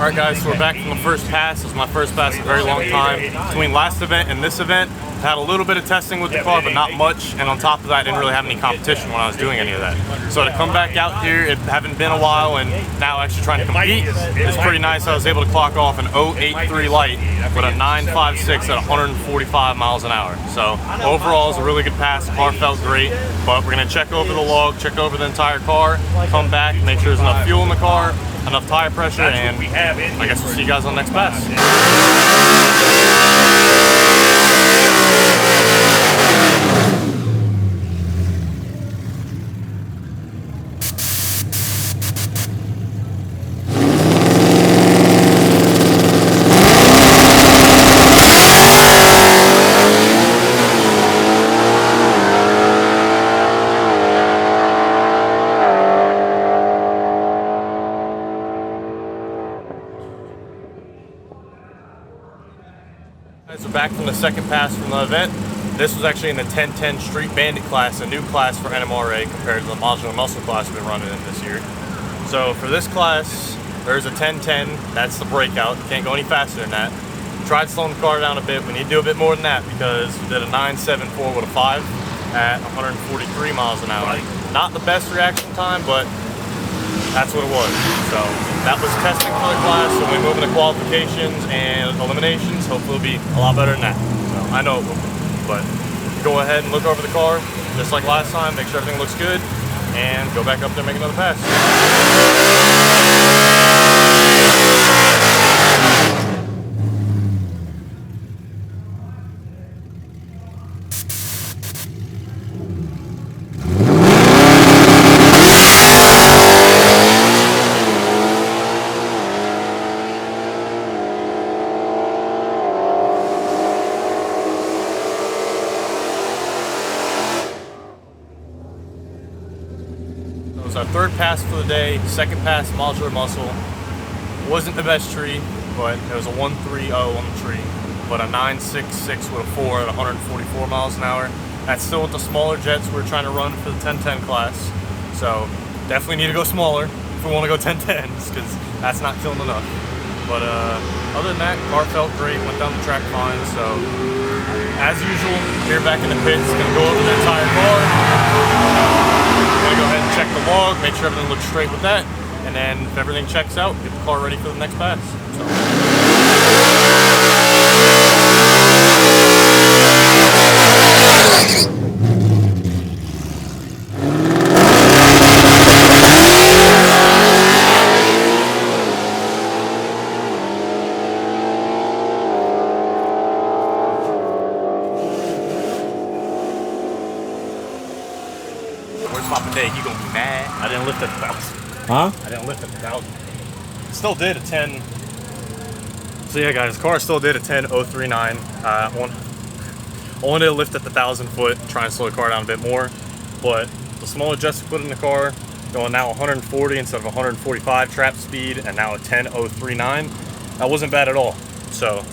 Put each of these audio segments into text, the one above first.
Alright guys, so we're back from the first pass. This was my first pass in a very long time. Between last event and this event, I had a little bit of testing with the car, but not much. And on top of that, I didn't really have any competition when I was doing any of that. So to come back out here, it haven't been a while, and now actually trying to compete is pretty nice. I was able to clock off an 0.83 light with a 9.56 at 145 miles an hour. So overall, it's a really good pass. The car felt great, but we're gonna check over the log, check over the entire car, come back, make sure there's enough fuel in the car, enough tire pressure, and I guess we'll see you guys on the next pass. So back from the second pass from the event. This was actually in the 1010 Street Bandit class, a new class for NMRA compared to the Modular Muscle class we've been running in this year. So for this class, there's a 1010, that's the breakout. You can't go any faster than that. Tried slowing the car down a bit. We need to do a bit more than that because we did a 9.74 with a 5 at 143 miles an hour. Not the best reaction time, but that's what it was. So that was testing for the class, so we move into qualifications and eliminations. Hopefully it'll be a lot better than that. So I know it will be. But go ahead and look over the car, just like last time, make sure everything looks good, and go back up there and make another pass. Our third pass for the day, second pass Modular Muscle. Wasn't the best tree, but it was a 1.30 on the tree, but a 9.66 with a 4 at 144 miles an hour. That's still with the smaller jets we're trying to run for the 1010 class. So definitely need to go smaller if we want to go 1010s, because that's not killing enough. But other than that, car felt great, went down the track fine. So as usual, here back in the pits, gonna go over the entire car. Gonna go ahead and check the log, make sure everything looks straight with that, and then if everything checks out, get the car ready for the next pass. Where's Papa Day? He gonna be mad. I didn't lift at 1,000. Huh? I didn't lift at 1,000. Still did a 10. So yeah, guys, car still did a 10.039. Only to lift at the 1,000 foot, try and slow the car down a bit more. But the smaller jets we put in the car, going now 140 instead of 145 trap speed, and now a 10.039. That wasn't bad at all. So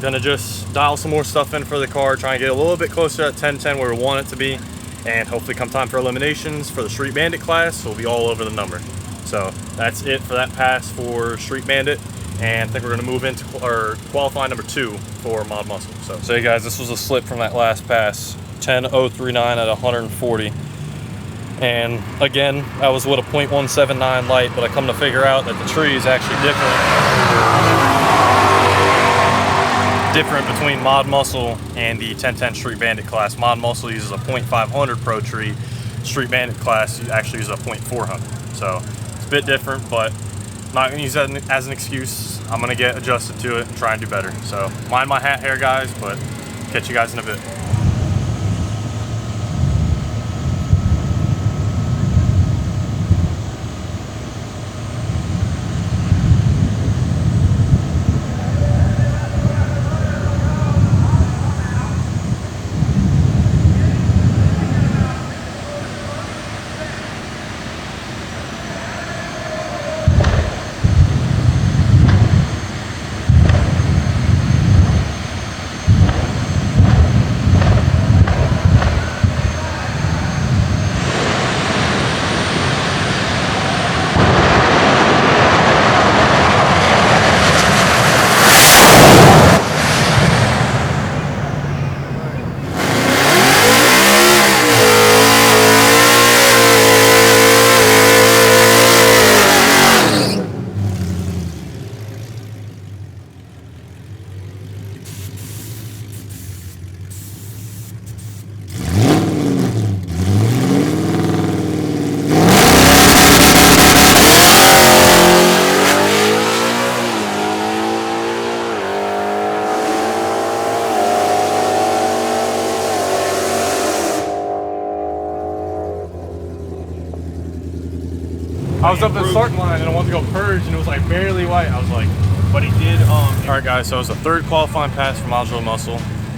gonna just dial some more stuff in for the car, try and get a little bit closer at 1010 where we want it to be. And hopefully come time for eliminations for the Street Bandit class, we'll be all over the number. So that's it for that pass for Street Bandit. And I think we're gonna move into our qualifying number 2 for Mod Muscle. So you guys, this was a slip from that last pass, 10.039 at 140. And again, I was with a 0.179 light, but I come to figure out that the tree is actually different between Mod Muscle and the 1010 Street Bandit class. Mod Muscle uses a 0.500 Pro tree. Street Bandit class actually uses a 0.400. So it's a bit different, but I'm not gonna use that as an excuse. I'm gonna get adjusted to it and try and do better. So mind my hat here, guys, but catch you guys in a bit. I was up the start line and I wanted to go purge and it was like barely white. I was like, but he did. Alright guys, so it was the third qualifying pass for Modular Muscle.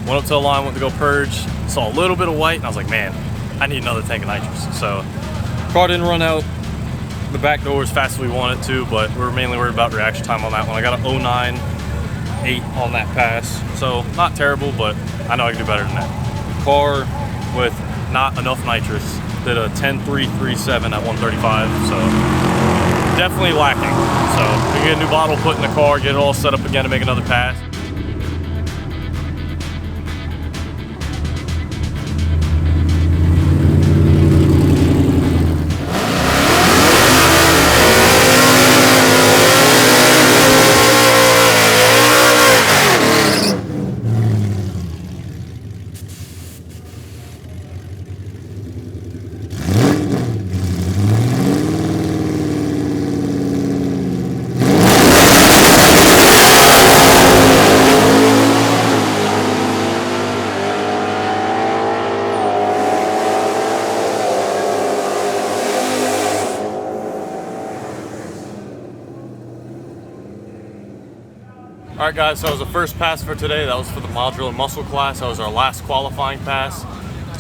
Went up to the line, went to go purge, saw a little bit of white, and I was like, man, I need another tank of nitrous. So, car didn't run out the back door as fast as we wanted to, but we were mainly worried about reaction time on that one. I got a 09.8 on that pass, so not terrible, but I know I can do better than that. Car with not enough nitrous did a 10.337 at 135, so definitely lacking. So, we get a new bottle put in the car, get it all set up again to make another pass. Alright guys, so that was the first pass for today. That was for the Modular Muscle class. That was our last qualifying pass.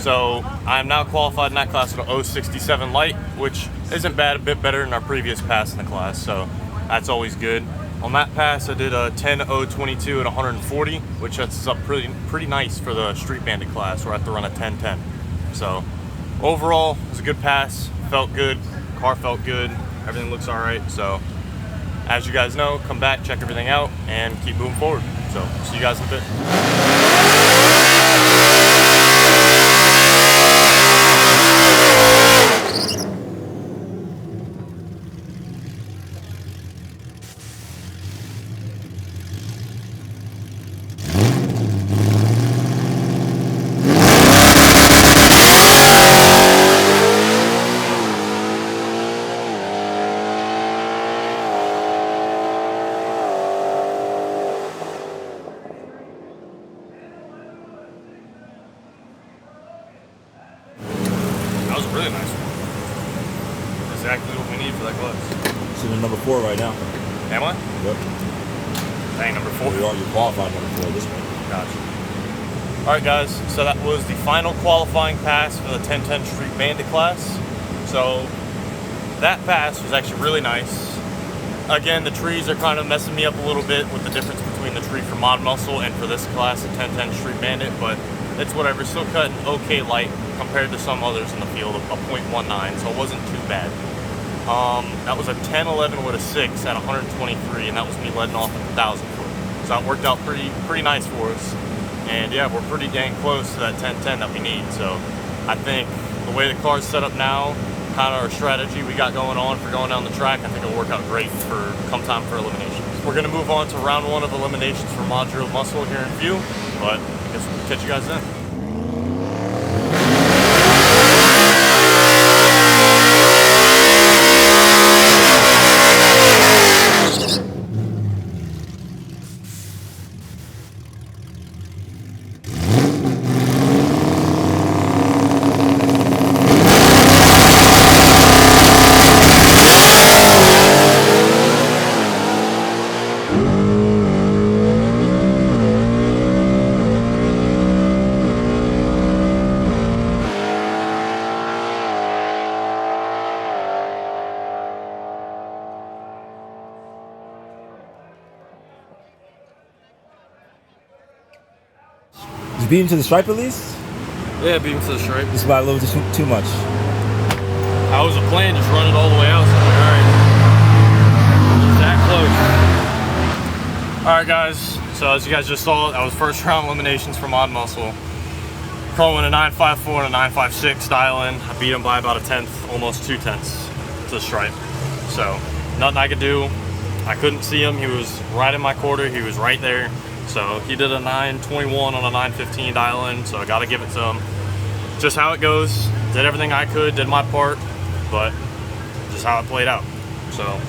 So I am now qualified in that class with a 067 light, which isn't bad, a bit better than our previous pass in the class, so that's always good. On that pass I did a 10.022 at 140, which sets up pretty nice for the Street Bandit class where I have to run a 10.10. So overall, it was a good pass, felt good, car felt good, everything looks alright. So as you guys know, come back, check everything out, and keep moving forward. So, see you guys in a bit. That was a really nice one. Exactly what we need for that class. So you're number 4 right now. Am I? Yep. Dang, number 4. You're qualified number 4 this one. Gotcha. Alright guys, so that was the final qualifying pass for the 1010 Street Bandit class. So that pass was actually really nice. Again, the trees are kind of messing me up a little bit with the difference between the tree for Mod Muscle and for this class at 1010 Street Bandit, but it's whatever. Still cutting okay light compared to some others in the field, a 0.19, so it wasn't too bad. That was a 10.11 with a 6 at 123, and that was me letting off at 1,000 foot. So that worked out pretty nice for us. And yeah, we're pretty dang close to that 1010 that we need. So I think the way the car's set up now, kind of our strategy we got going on for going down the track, I think it'll work out great for come time for eliminations. We're gonna move on to round 1 of eliminations for Modular Muscle here in a few, but I guess we'll catch you guys then. Did you beat him to the stripe at least? Yeah, beat him to the stripe. Just about a little too much. That was a plan, just run it all the way out. So I'm like, alright, that close. Alright guys, so as you guys just saw, that was first round eliminations for Mod Muscle. Throwing a 9.54 and a 9.56 dial in. I beat him by about a 1/10, almost 2/10 to the stripe. So, nothing I could do. I couldn't see him, he was right in my quarter, he was right there. So he did a 9.21 on a 9.15 dial in, so I gotta give it to him. Just how it goes, did everything I could, did my part, but just how it played out. So,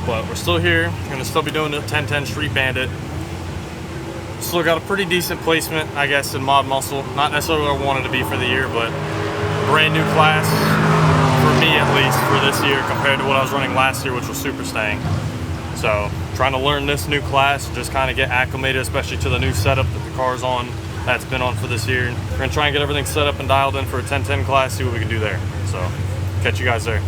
but we're still here, we're gonna still be doing the 1010 Street Bandit. Still got a pretty decent placement, I guess, in Mod Muscle. Not necessarily where I wanted to be for the year, but brand new class for me at least, for this year compared to what I was running last year, which was super staying. So trying to learn this new class, just kind of get acclimated, especially to the new setup that the car's on, that's been on for this year. We're gonna try and get everything set up and dialed in for a 1010 class, see what we can do there. So catch you guys there.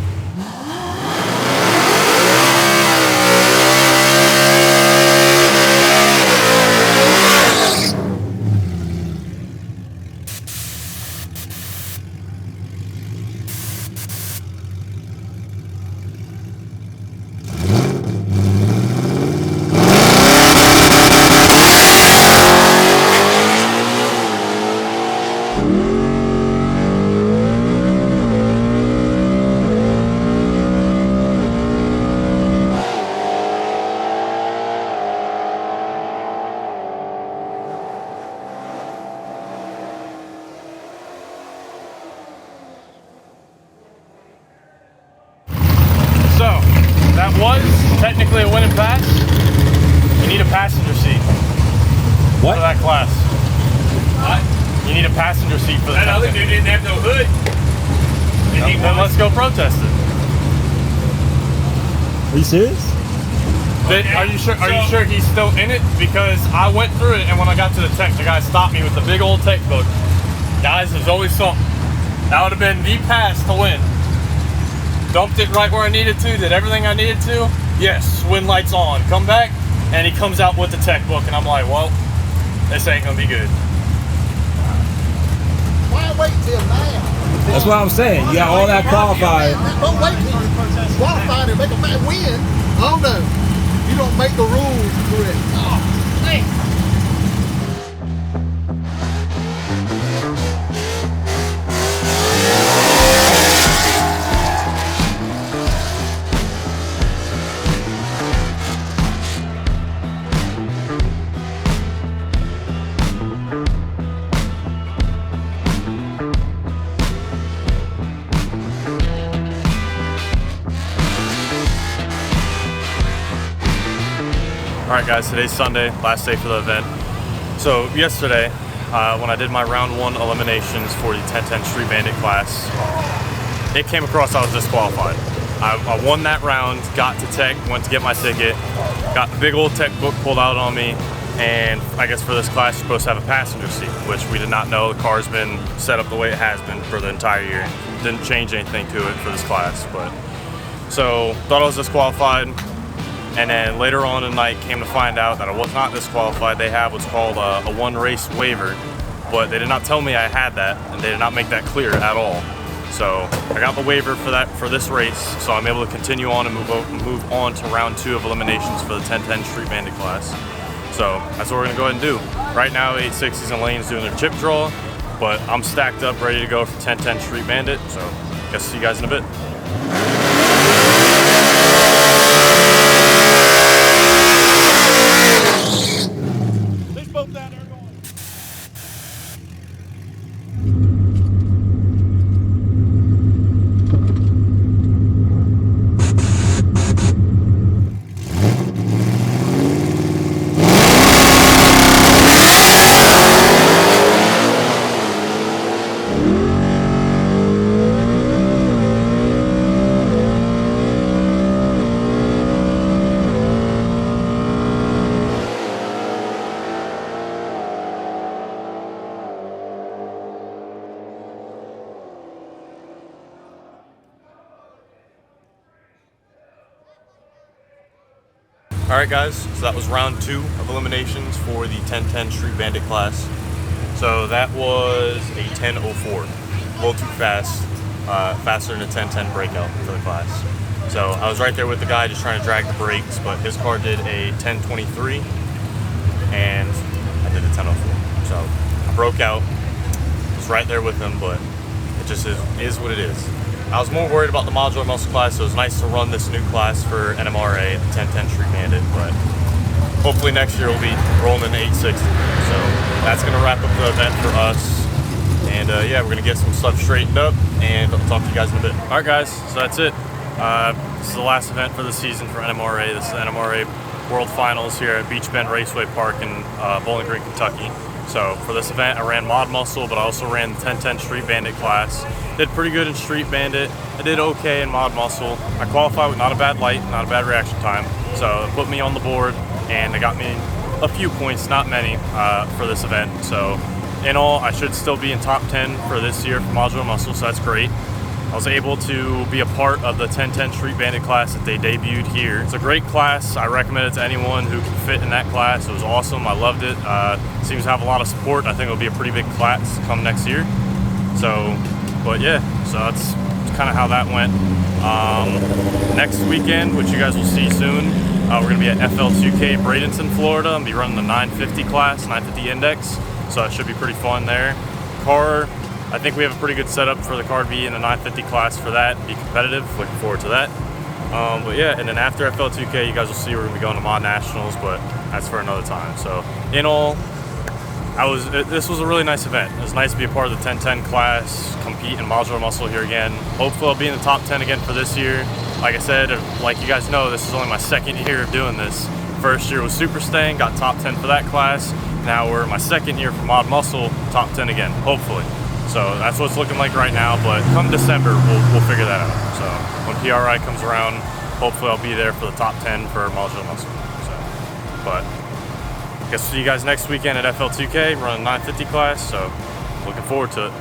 That was technically a winning pass. You need a passenger seat. What? For that class. What? You need a passenger seat for the That other dude didn't have no hood. Then let's go protest it. Are you serious? Okay. Are you sure? Are you sure he's still in it? Because I went through it, and when I got to the tech, the guy stopped me with the big old tech book. Guys, there's always something. That would have been the pass to win. Dumped it right where I needed to, did everything I needed to. Yes, wind lights on. Come back, and he comes out with the tech book, and I'm like, well, this ain't gonna be good. Why wait till now? That's what I'm saying. You got all that qualified. Don't wait till you qualify to make a man win. Oh no, you don't make the rules correct. Oh man. Alright guys, today's Sunday, last day for the event. So yesterday, when I did my round 1 eliminations for the 1010 Street Bandit class, it came across I was disqualified. I won that round, got to tech, went to get my ticket, got the big old tech book pulled out on me, and I guess for this class you're supposed to have a passenger seat, which we did not know. The car's been set up the way it has been for the entire year. Didn't change anything to it for this class, but so thought I was disqualified. And then later on in the night, came to find out that I was not disqualified. They have what's called a one race waiver, but they did not tell me I had that, and they did not make that clear at all. So I got the waiver for this race, so I'm able to continue on and move on to round 2 of eliminations for the 1010 Street Bandit class. So that's what we're gonna go ahead and do. Right now, 860s and Lane's doing their chip draw, but I'm stacked up, ready to go for 1010 Street Bandit. So guess see you guys in a bit. Alright guys, so that was round 2 of eliminations for the 1010 Street Bandit class. So that was a 10:04, a little too fast, faster than a 1010 breakout for the class. So I was right there with the guy just trying to drag the brakes, but his car did a 10:23 and I did a 10:04. So I broke out, was right there with him, but it just is what it is. I was more worried about the Modular Muscle class, so it was nice to run this new class for NMRA, the 1010 Street Bandit, but hopefully next year we'll be rolling in 860. So that's going to wrap up the event for us. And yeah, we're going to get some stuff straightened up, and I'll talk to you guys in a bit. Alright guys, so that's it. This is the last event for the season for NMRA. This is the NMRA World Finals here at Beach Bend Raceway Park in Bowling Green, Kentucky. So for this event, I ran Mod Muscle, but I also ran the 1010 Street Bandit class. Did pretty good in Street Bandit. I did okay in Mod Muscle. I qualified with not a bad light, not a bad reaction time. So it put me on the board, and it got me a few points, not many, for this event. So in all, I should still be in top 10 for this year for Modular Muscle, so that's great. I was able to be a part of the 1010 Street Bandit class that they debuted here. It's a great class. I recommend it to anyone who can fit in that class. It was awesome. I loved it. Seems to have a lot of support. I think it'll be a pretty big class come next year. So, but yeah, so that's kind of how that went. Next weekend, which you guys will see soon, we're going to be at FL2K Bradenton, Florida, and be running the 950 class, 950 index. So it should be pretty fun there. Car, I think we have a pretty good setup for the car to be in the 950 class for that, be competitive. Looking forward to that. But yeah, and then after FL2K, you guys will see we're going to be going to Mod Nationals, but that's for another time. So in all, this was a really nice event. It was nice to be a part of the 1010 class, compete in Modular Muscle here again. Hopefully I'll be in the top 10 again for this year. Like I said, like you guys know, this is only my second year of doing this. First year was Super Stang, got top 10 for that class. Now we're in my second year for Mod Muscle, top 10 again, hopefully. So that's what it's looking like right now, but come December, we'll figure that out. So when PRI comes around, hopefully I'll be there for the top 10 for Modular Muscle. So, but I guess see you guys next weekend at FL2K, running 950 class, so looking forward to it.